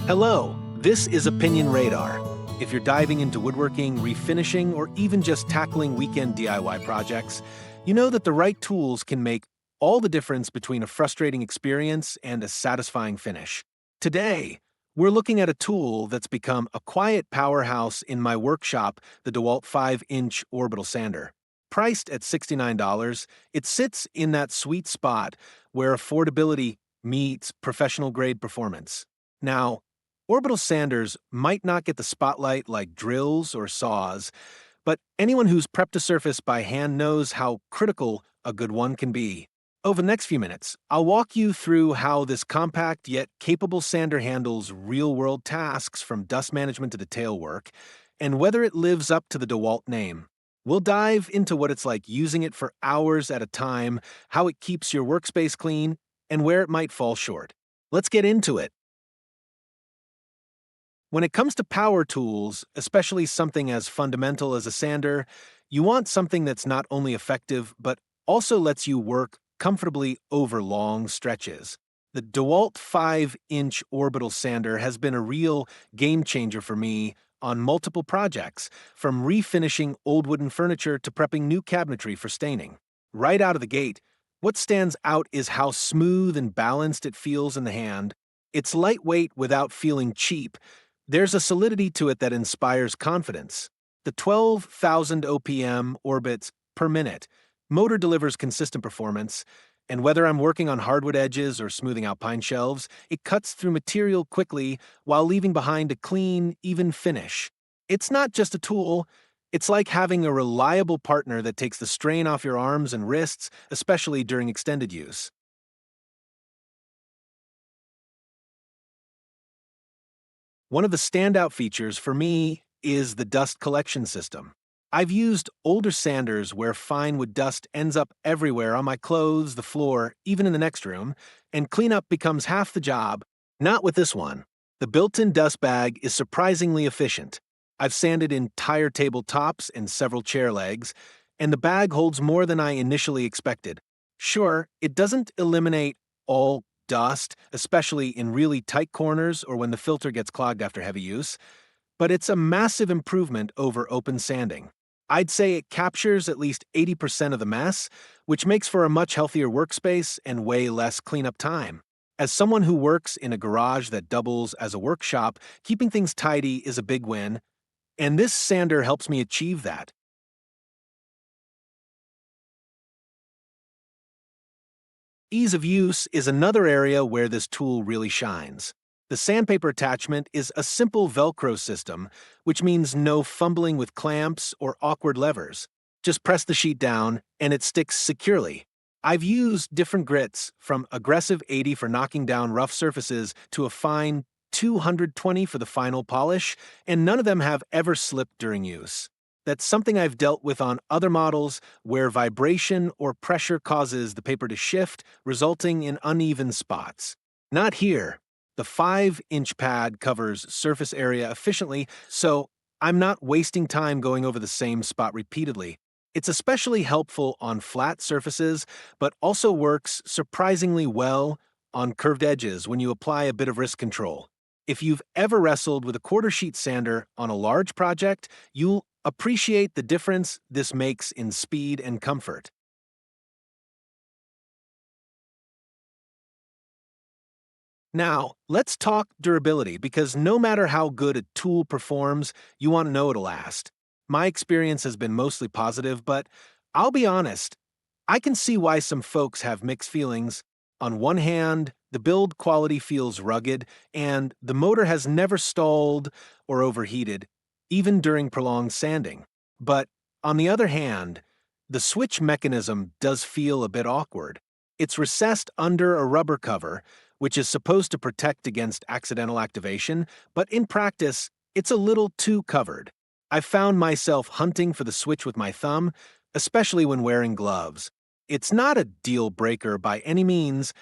Hello, this is Opinion Radar. If you're diving into woodworking, refinishing, or even just tackling weekend DIY projects, you know that the right tools can make all the difference between a frustrating experience and a satisfying finish. Today, we're looking at a tool that's become a quiet powerhouse in my workshop, the DEWALT 5-inch Orbital Sander. Priced at $69, it sits in that sweet spot where affordability meets professional-grade performance. Now, orbital sanders might not get the spotlight like drills or saws, but anyone who's prepped a surface by hand knows how critical a good one can be. Over the next few minutes, I'll walk you through how this compact yet capable sander handles real-world tasks from dust management to detail work, and whether it lives up to the DeWalt name. We'll dive into what it's like using it for hours at a time, how it keeps your workspace clean, and where it might fall short. Let's get into it. When it comes to power tools, especially something as fundamental as a sander, you want something that's not only effective but also lets you work comfortably over long stretches. The DeWalt 5-inch Orbital Sander has been a real game changer for me on multiple projects, from refinishing old wooden furniture to prepping new cabinetry for staining. Right out of the gate, what stands out is how smooth and balanced it feels in the hand. It's lightweight without feeling cheap. There's a solidity to it that inspires confidence. The 12,000 OPM orbits per minute motor delivers consistent performance, and whether I'm working on hardwood edges or smoothing out pine shelves, it cuts through material quickly while leaving behind a clean, even finish. It's not just a tool, it's like having a reliable partner that takes the strain off your arms and wrists, especially during extended use. One of the standout features for me is the dust collection system. I've used older sanders where fine wood dust ends up everywhere on my clothes, the floor, even in the next room, and cleanup becomes half the job. Not with this one. The built-in dust bag is surprisingly efficient. I've sanded entire table tops and several chair legs, and the bag holds more than I initially expected. Sure, it doesn't eliminate all dust, especially in really tight corners or when the filter gets clogged after heavy use, but it's a massive improvement over open sanding. I'd say it captures at least 80% of the mess, which makes for a much healthier workspace and way less cleanup time. As someone who works in a garage that doubles as a workshop, keeping things tidy is a big win, and this sander helps me achieve that. Ease of use is another area where this tool really shines. The sandpaper attachment is a simple Velcro system, which means no fumbling with clamps or awkward levers. Just press the sheet down, and it sticks securely. I've used different grits, from aggressive 80 for knocking down rough surfaces to a fine 220 for the final polish, and none of them have ever slipped during use. That's something I've dealt with on other models where vibration or pressure causes the paper to shift, resulting in uneven spots. Not here. The 5-inch pad covers surface area efficiently, so I'm not wasting time going over the same spot repeatedly. It's especially helpful on flat surfaces, but also works surprisingly well on curved edges when you apply a bit of wrist control. If you've ever wrestled with a quarter sheet sander on a large project, you'll appreciate the difference this makes in speed and comfort. Now, let's talk durability, because no matter how good a tool performs, you want to know it'll last. My experience has been mostly positive, but I'll be honest, I can see why some folks have mixed feelings. On one hand, the build quality feels rugged, and the motor has never stalled or overheated, even during prolonged sanding. But on the other hand, the switch mechanism does feel a bit awkward. It's recessed under a rubber cover, which is supposed to protect against accidental activation, but in practice, it's a little too covered. I've found myself hunting for the switch with my thumb, especially when wearing gloves. It's not a deal breaker by any means,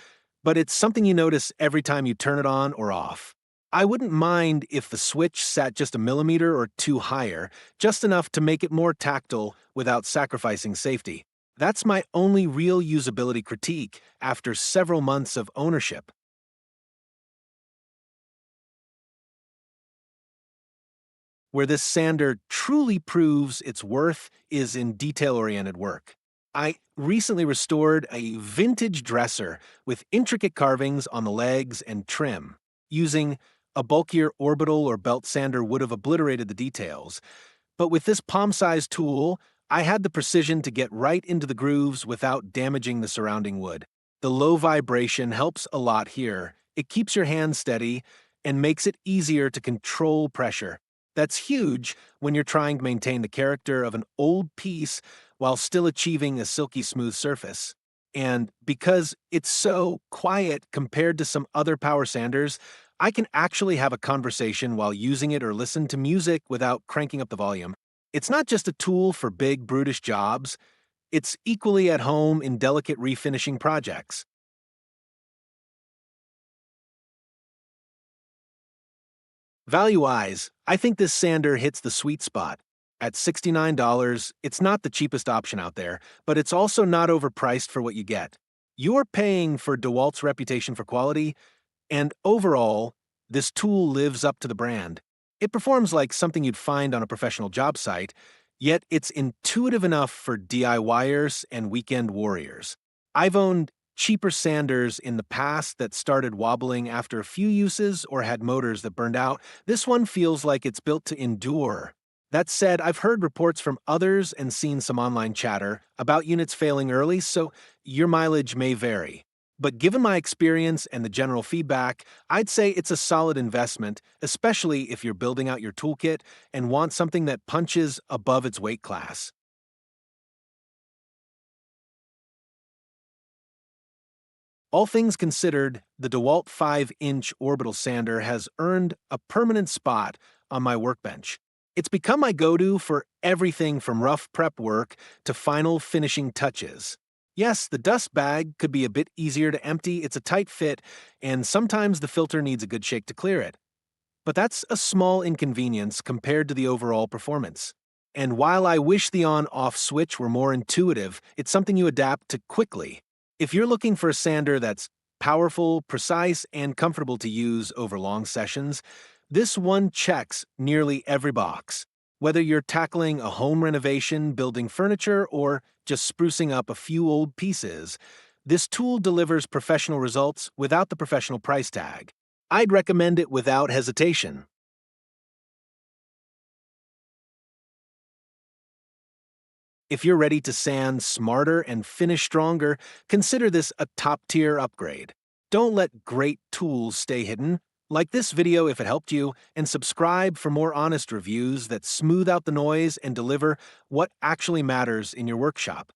but it's something you notice every time you turn it on or off. I wouldn't mind if the switch sat just a millimeter or two higher, just enough to make it more tactile without sacrificing safety. That's my only real usability critique after several months of ownership. Where this sander truly proves its worth is in detail-oriented work. I recently restored a vintage dresser with intricate carvings on the legs and trim. Using a bulkier orbital or belt sander would have obliterated the details, but with this palm-sized tool, I had the precision to get right into the grooves without damaging the surrounding wood. The low vibration helps a lot here. It keeps your hand steady and makes it easier to control pressure. That's huge when you're trying to maintain the character of an old piece while still achieving a silky smooth surface. And because it's so quiet compared to some other power sanders, I can actually have a conversation while using it or listen to music without cranking up the volume. It's not just a tool for big, brutish jobs, it's equally at home in delicate refinishing projects. Value-wise, I think this sander hits the sweet spot. At $69, it's not the cheapest option out there, but it's also not overpriced for what you get. You're paying for DEWALT's reputation for quality, and overall, this tool lives up to the brand. It performs like something you'd find on a professional job site, yet it's intuitive enough for DIYers and weekend warriors. I've owned cheaper sanders in the past that started wobbling after a few uses or had motors that burned out. This one feels like it's built to endure. That said, I've heard reports from others and seen some online chatter about units failing early, so your mileage may vary. But given my experience and the general feedback, I'd say it's a solid investment, especially if you're building out your toolkit and want something that punches above its weight class. All things considered, the DEWALT 5-inch orbital sander has earned a permanent spot on my workbench. It's become my go-to for everything from rough prep work to final finishing touches. Yes, the dust bag could be a bit easier to empty, it's a tight fit, and sometimes the filter needs a good shake to clear it. But that's a small inconvenience compared to the overall performance. And while I wish the on-off switch were more intuitive, it's something you adapt to quickly. If you're looking for a sander that's powerful, precise, and comfortable to use over long sessions, this one checks nearly every box. Whether you're tackling a home renovation, building furniture, or just sprucing up a few old pieces, this tool delivers professional results without the professional price tag. I'd recommend it without hesitation. If you're ready to sand smarter and finish stronger, consider this a top-tier upgrade. Don't let great tools stay hidden. Like this video if it helped you, and subscribe for more honest reviews that smooth out the noise and deliver what actually matters in your workshop.